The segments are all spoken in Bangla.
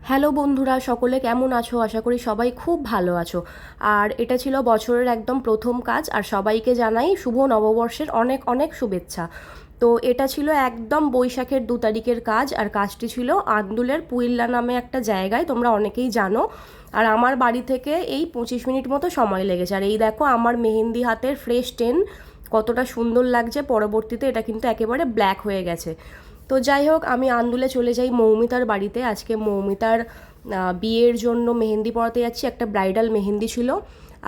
হ্যালো বন্ধুরা, সকলে কেমন আছো? আশা করি সবাই খুব ভালো আছো। আর এটা ছিল বছরের একদম প্রথম কাজ, আর সবাইকে জানাই শুভ নববর্ষের অনেক অনেক শুভেচ্ছা। তো এটা ছিল একদম বৈশাখের 2 তারিখের কাজ, আর কাজটি ছিল আন্দুলের পুইল্লা নামে একটা জায়গায়, তোমরা অনেকেই জানো। আর আমার বাড়ি থেকে এই 25 মিনিট মতো সময় লেগেছে। আর এই দেখো আমার মেহেন্দি হাতের ফ্রেশ টেন কতটা সুন্দর লাগছে। পরবর্তীতে এটা কিন্তু একেবারে ব্ল্যাক হয়ে গেছে। তো যাই হোক, আমি আন্দুলে চলে যাই মৌমিতার বাড়িতে। আজকে মৌমিতার বিয়ের জন্য মেহেন্দি পরাতে যাচ্ছি, একটা ব্রাইডাল মেহেন্দি ছিল।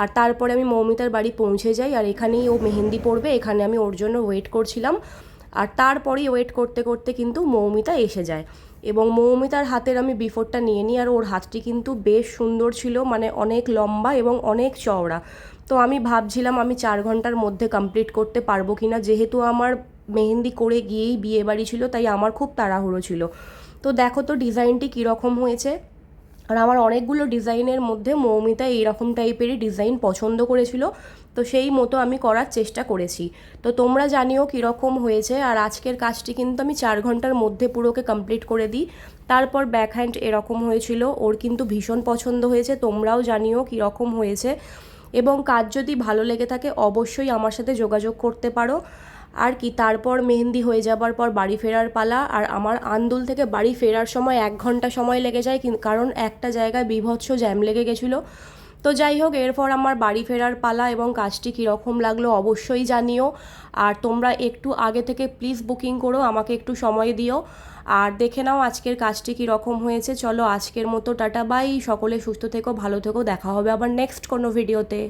আর তারপরে আমি মৌমিতার বাড়ি পৌঁছে যাই, আর এখানেই ও মেহেন্দি পরবে, এখানে আমি ওর জন্য ওয়েট করছিলাম। আর তারপরেই ওয়েট করতে করতে কিন্তু মৌমিতা এসে যায়, এবং মৌমিতার হাতের আমি বিফোরটা নিয়ে নিই। আর ওর হাতটি কিন্তু বেশ সুন্দর ছিল, মানে অনেক লম্বা এবং অনেক চওড়া। তো আমি ভাবছিলাম আমি 4 ঘন্টার মধ্যে কমপ্লিট করতে পারবো কিনা, যেহেতু আমার মেহেন্দি করে গিয়েই বিয়ে বাড়ি ছিল, তাই আমার খুব তাড়াহুড়ো ছিল। তো দেখো তো ডিজাইনটি কীরকম হয়েছে। আর আমার অনেকগুলো ডিজাইনের মধ্যে মৌমিতা এইরকম টাইপেরই ডিজাইন পছন্দ করেছিল, তো সেই মতো আমি করার চেষ্টা করেছি। তো তোমরা জানিও কীরকম হয়েছে। আর আজকের কাজটি কিন্তু আমি 4 ঘন্টার মধ্যে পুরোকে কমপ্লিট করে দিই। তারপর ব্যাক হ্যান্ড এরকম হয়েছিল, ওর কিন্তু ভীষণ পছন্দ হয়েছে। তোমরাও জানিও কীরকম হয়েছে, এবং কাজ যদি ভালো লেগে থাকে অবশ্যই আমার সাথে যোগাযোগ করতে পারো। আর কি, তারপর মেহেন্দি হয়ে যাবার পর বাড়ি ফেরার পালা। আর আমার আন্দুল থেকে বাড়ি ফেরার সময় 1 ঘন্টা সময় লেগে যায়, কারণ একটা জায়গায় বীভৎস জ্যাম লেগে গেছিলো। তো যাই হোক, এরপর আমার বাড়ি ফেরার পালা, এবং কাজটি কীরকম লাগলো অবশ্যই জানিও। আর তোমরা একটু আগে থেকে প্লিজ বুকিং করো, আমাকে একটু সময় দিও। আর দেখে নাও আজকের কাজটি কীরকম হয়েছে। চলো আজকের মতো টাটা বাই, সকলে সুস্থ থেকো, ভালো থেকো, দেখা হবে আবার নেক্সট কোনো ভিডিওতে।